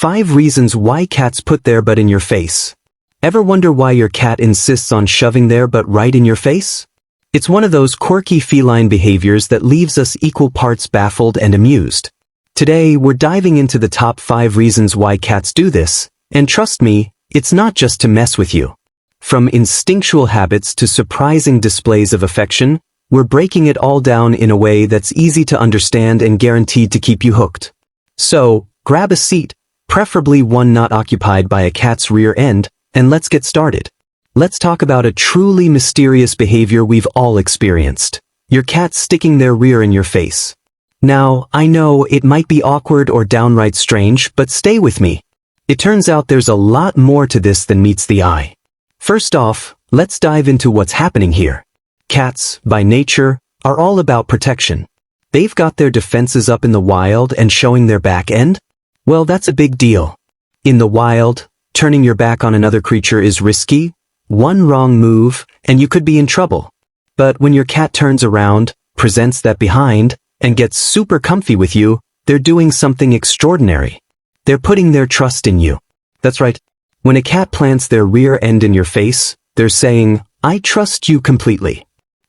5 reasons why cats put their butt in your face. Ever wonder why your cat insists on shoving their butt right in your face? It's one of those quirky feline behaviors that leaves us equal parts baffled and amused. Today, we're diving into the top 5 reasons why cats do this, and trust me, it's not just to mess with you. From instinctual habits to surprising displays of affection, we're breaking it all down in a way that's easy to understand and guaranteed to keep you hooked. So, grab a seat, preferably one not occupied by a cat's rear end, and let's get started. Let's talk about a truly mysterious behavior we've all experienced. Your cat sticking their rear in your face. Now, I know it might be awkward or downright strange, but stay with me. It turns out there's a lot more to this than meets the eye. First off, let's dive into what's happening here. Cats, by nature, are all about protection. They've got their defenses up in the wild and showing their back end? Well, that's a big deal. In the wild, turning your back on another creature is risky. One wrong move, and you could be in trouble. But when your cat turns around, presents that behind, and gets super comfy with you, they're doing something extraordinary. They're putting their trust in you. That's right. When a cat plants their rear end in your face, they're saying, "I trust you completely."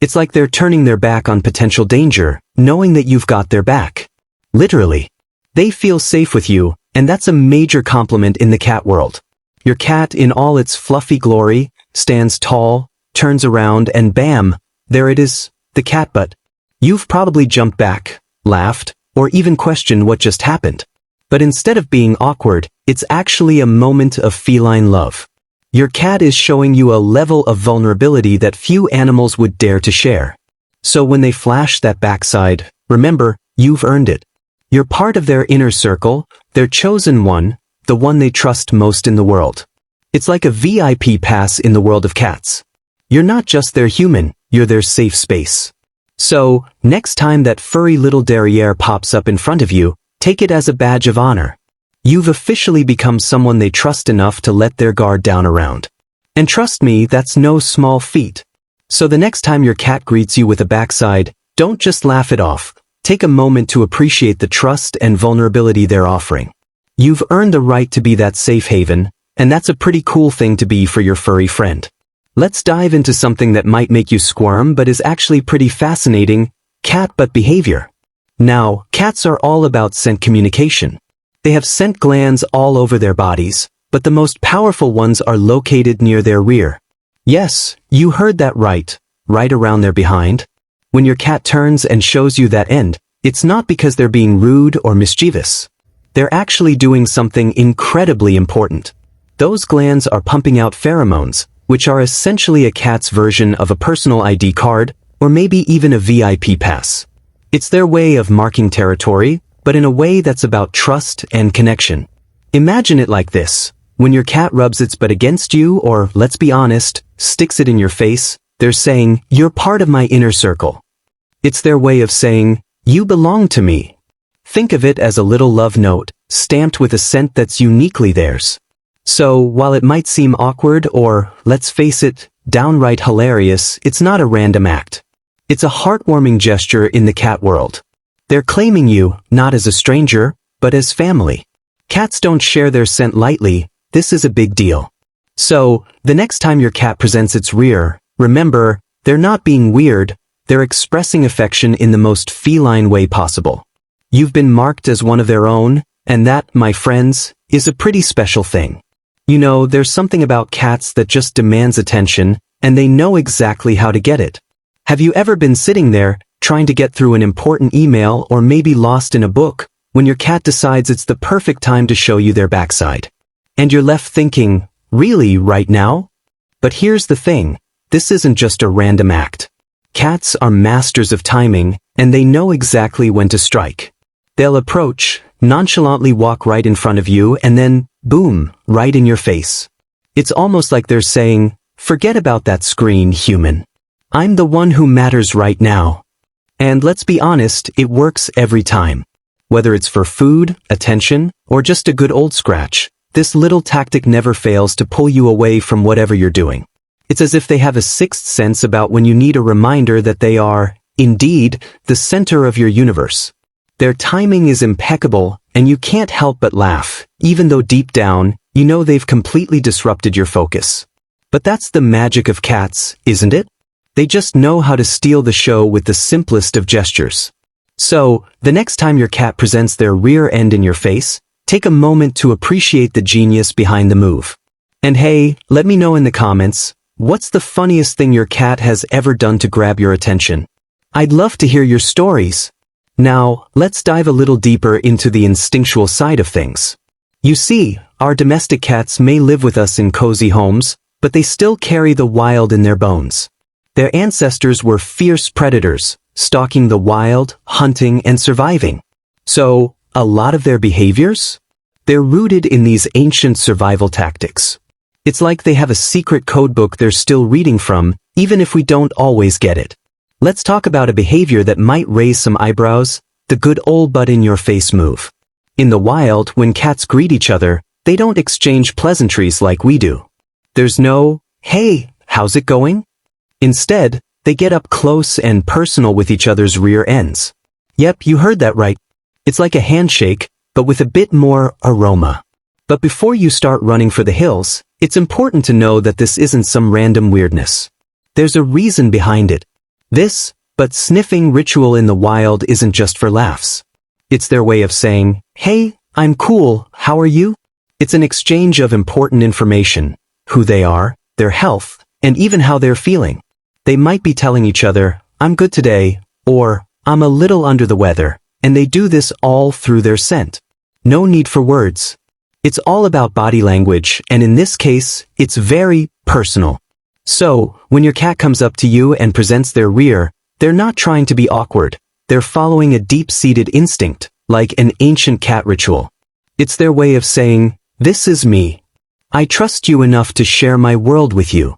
It's like they're turning their back on potential danger, knowing that you've got their back. Literally. They feel safe with you, and that's a major compliment in the cat world. Your cat, in all its fluffy glory, stands tall, turns around, and bam, there it is, the cat butt. You've probably jumped back, laughed, or even questioned what just happened. But instead of being awkward, it's actually a moment of feline love. Your cat is showing you a level of vulnerability that few animals would dare to share. So when they flash that backside, remember, you've earned it. You're part of their inner circle, their chosen one, the one they trust most in the world. It's like a VIP pass in the world of cats. You're not just their human, you're their safe space. So, next time that furry little derriere pops up in front of you, take it as a badge of honor. You've officially become someone they trust enough to let their guard down around. And trust me, that's no small feat. So the next time your cat greets you with a backside, don't just laugh it off. Take a moment to appreciate the trust and vulnerability they're offering. You've earned the right to be that safe haven, and that's a pretty cool thing to be for your furry friend. Let's dive into something that might make you squirm but is actually pretty fascinating, cat butt behavior. Now, cats are all about scent communication. They have scent glands all over their bodies, but the most powerful ones are located near their rear. Yes, you heard that right around their behind. When your cat turns and shows you that end, it's not because they're being rude or mischievous. They're actually doing something incredibly important. Those glands are pumping out pheromones, which are essentially a cat's version of a personal ID card, or maybe even a VIP pass. It's their way of marking territory, but in a way that's about trust and connection. Imagine it like this. When your cat rubs its butt against you, or, let's be honest, sticks it in your face, they're saying, "You're part of my inner circle." It's their way of saying, "You belong to me." Think of it as a little love note, stamped with a scent that's uniquely theirs. So, while it might seem awkward or, let's face it, downright hilarious, it's not a random act. It's a heartwarming gesture in the cat world. They're claiming you, not as a stranger, but as family. Cats don't share their scent lightly, this is a big deal. So, the next time your cat presents its rear, remember, they're not being weird, they're expressing affection in the most feline way possible. You've been marked as one of their own, and that, my friends, is a pretty special thing. You know, there's something about cats that just demands attention, and they know exactly how to get it. Have you ever been sitting there, trying to get through an important email or maybe lost in a book, when your cat decides it's the perfect time to show you their backside? And you're left thinking, really, right now? But here's the thing, this isn't just a random act. Cats are masters of timing, and they know exactly when to strike. They'll approach, nonchalantly walk right in front of you, and then, boom, right in your face. It's almost like they're saying, "Forget about that screen, human. I'm the one who matters right now." And let's be honest, it works every time. Whether it's for food, attention, or just a good old scratch, this little tactic never fails to pull you away from whatever you're doing. It's as if they have a sixth sense about when you need a reminder that they are, indeed, the center of your universe. Their timing is impeccable, and you can't help but laugh, even though deep down, you know they've completely disrupted your focus. But that's the magic of cats, isn't it? They just know how to steal the show with the simplest of gestures. So, the next time your cat presents their rear end in your face, take a moment to appreciate the genius behind the move. And hey, let me know in the comments, what's the funniest thing your cat has ever done to grab your attention? I'd love to hear your stories. Now, let's dive a little deeper into the instinctual side of things. You see, our domestic cats may live with us in cozy homes, but they still carry the wild in their bones. Their ancestors were fierce predators, stalking the wild, hunting, and surviving. So, a lot of their behaviors? They're rooted in these ancient survival tactics. It's like they have a secret codebook they're still reading from, even if we don't always get it. Let's talk about a behavior that might raise some eyebrows, the good old butt-in-your-face move. In the wild, when cats greet each other, they don't exchange pleasantries like we do. There's no, "Hey, how's it going?" Instead, they get up close and personal with each other's rear ends. Yep, you heard that right. It's like a handshake, but with a bit more aroma. But before you start running for the hills, it's important to know that this isn't some random weirdness. There's a reason behind it. This, but sniffing ritual in the wild isn't just for laughs. It's their way of saying, "Hey, I'm cool, how are you?" It's an exchange of important information, who they are, their health, and even how they're feeling. They might be telling each other, "I'm good today," or "I'm a little under the weather," and they do this all through their scent. No need for words. It's all about body language, and in this case, it's very personal. So, when your cat comes up to you and presents their rear, they're not trying to be awkward. They're following a deep-seated instinct, like an ancient cat ritual. It's their way of saying, "This is me. I trust you enough to share my world with you."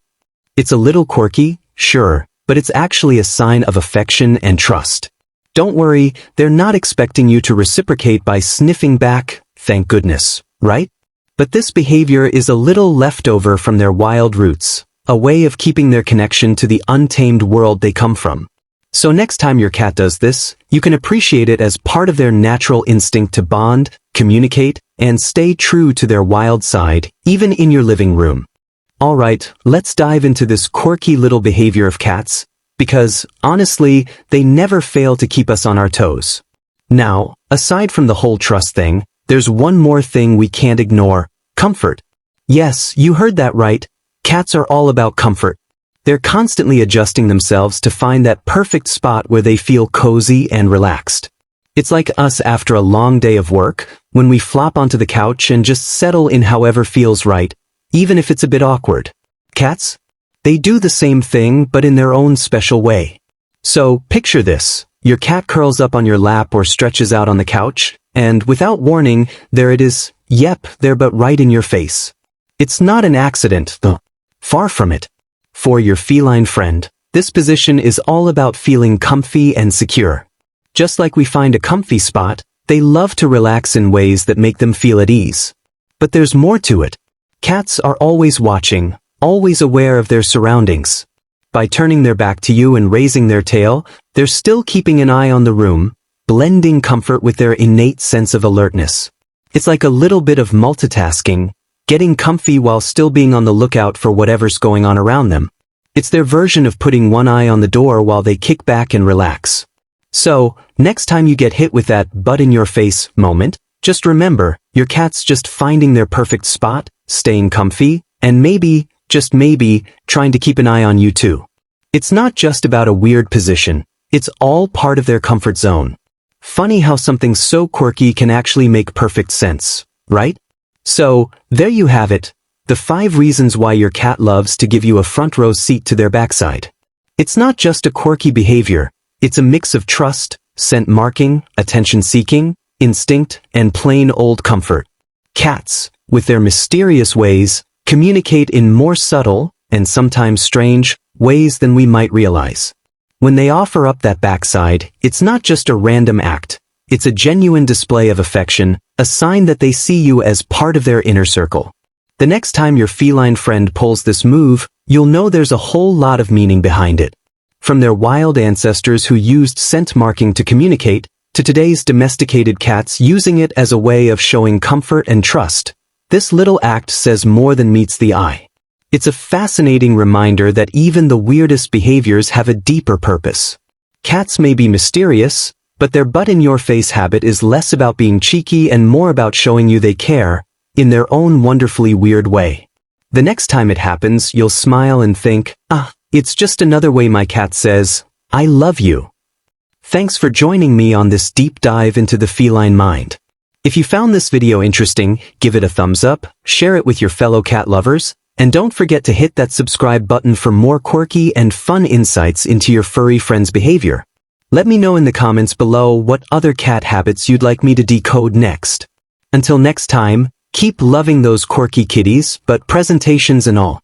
It's a little quirky, sure, but it's actually a sign of affection and trust. Don't worry, they're not expecting you to reciprocate by sniffing back, thank goodness, right? But this behavior is a little leftover from their wild roots, a way of keeping their connection to the untamed world they come from. So next time your cat does this, you can appreciate it as part of their natural instinct to bond, communicate, and stay true to their wild side, even in your living room. Alright, let's dive into this quirky little behavior of cats, because, honestly, they never fail to keep us on our toes. Now, aside from the whole trust thing, there's one more thing we can't ignore: comfort. Yes, you heard that right. Cats are all about comfort. They're constantly adjusting themselves to find that perfect spot where they feel cozy and relaxed. It's like us after a long day of work, when we flop onto the couch and just settle in however feels right, even if it's a bit awkward. Cats? They do the same thing, but in their own special way. So, picture this. Your cat curls up on your lap or stretches out on the couch, and without warning, there it is. Yep, there but right in your face. It's not an accident, though. Far from it. For your feline friend, this position is all about feeling comfy and secure. Just like we find a comfy spot, they love to relax in ways that make them feel at ease. But there's more to it. Cats are always watching, always aware of their surroundings. By turning their back to you and raising their tail, they're still keeping an eye on the room, blending comfort with their innate sense of alertness. It's like a little bit of multitasking, getting comfy while still being on the lookout for whatever's going on around them. It's their version of putting one eye on the door while they kick back and relax. So, next time you get hit with that butt-in-your-face moment, just remember, your cat's just finding their perfect spot, staying comfy, and maybe, just maybe, trying to keep an eye on you too. It's not just about a weird position, it's all part of their comfort zone. Funny how something so quirky can actually make perfect sense, right? So, there you have it, the 5 reasons why your cat loves to give you a front row seat to their backside. It's not just a quirky behavior, it's a mix of trust, scent marking, attention seeking, instinct, and plain old comfort. Cats, with their mysterious ways, communicate in more subtle, and sometimes strange, ways than we might realize. When they offer up that backside, it's not just a random act, it's a genuine display of affection, a sign that they see you as part of their inner circle. The next time your feline friend pulls this move, you'll know there's a whole lot of meaning behind it. From their wild ancestors who used scent marking to communicate, to today's domesticated cats using it as a way of showing comfort and trust, this little act says more than meets the eye. It's a fascinating reminder that even the weirdest behaviors have a deeper purpose. Cats may be mysterious, but their butt-in-your-face habit is less about being cheeky and more about showing you they care, in their own wonderfully weird way. The next time it happens, you'll smile and think, it's just another way my cat says, I love you. Thanks for joining me on this deep dive into the feline mind. If you found this video interesting, give it a thumbs up, share it with your fellow cat lovers, and don't forget to hit that subscribe button for more quirky and fun insights into your furry friend's behavior. Let me know in the comments below what other cat habits you'd like me to decode next. Until next time, keep loving those quirky kitties, but presentations and all.